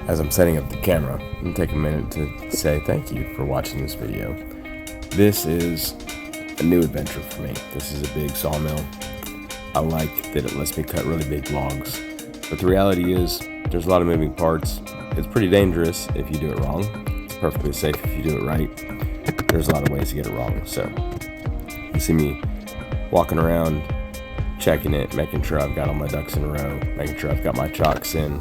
As I'm setting up the camera, I'm going to take a minute to say thank you for watching this video. This is a new adventure for me. This is a big sawmill. I like that it lets me cut really big logs, but the reality is there's a lot of moving parts. It's pretty dangerous if you do it wrong. It's perfectly safe if you do it right. There's a lot of ways to get it wrong. So you see me walking around, checking it, making sure I've got all my ducks in a row, making sure I've got my chocks in.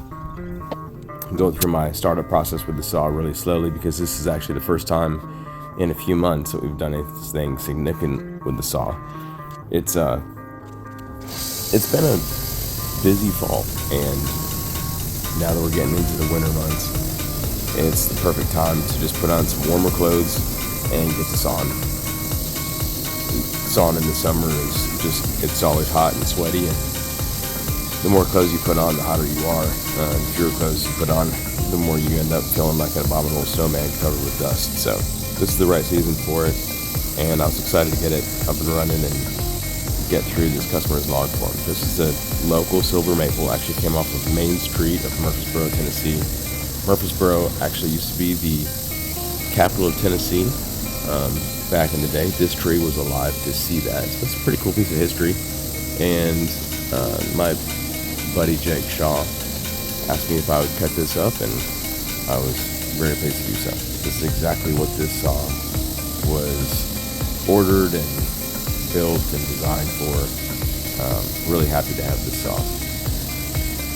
I'm going through my startup process with the saw really slowly because this is actually the first time in a few months that we've done anything significant with the saw. It's been a busy fall, and now that we're getting into the winter months, it's the perfect time to just put on some warmer clothes and get the saw on. Sawing in the summer is just, it's always hot and sweaty, and the more clothes you put on, the hotter you are. The fewer clothes you put on, the more you end up feeling like an abominable snowman covered with dust. So this is the right season for it, and I was excited to get it up and running and get through this customer's log form. This is a local silver maple, actually came off of Main Street of Murfreesboro, Tennessee. Murfreesboro actually used to be the capital of Tennessee back in the day. This tree was alive to see that. So it's a pretty cool piece of history. And my buddy Jake Shaw asked me if I would cut this up, and I was very pleased to do so. This is exactly what this saw was ordered and built and designed for. Really happy to have this saw.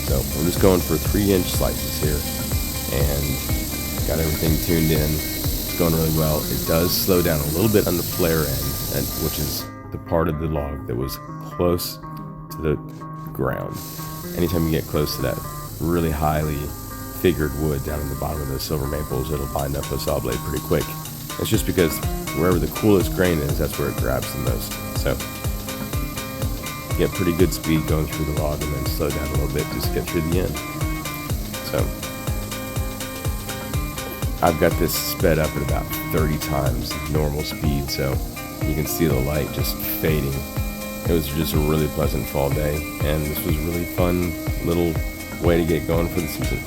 So I'm just going for 3-inch slices here, and got everything tuned in. It's going really well. It does slow down a little bit on the flare end, which is the part of the log that was close to the ground. Anytime you get close to that really highly figured wood down in the bottom of those silver maples, it'll bind up a saw blade pretty quick. It's just because wherever the coolest grain is, that's where it grabs the most. So get pretty good speed going through the log and then slow down a little bit just to get through the end. So I've got this sped up at about 30 times normal speed, so you can see the light just fading. It was just a really pleasant fall day, and this was a really fun little way to get going for the season.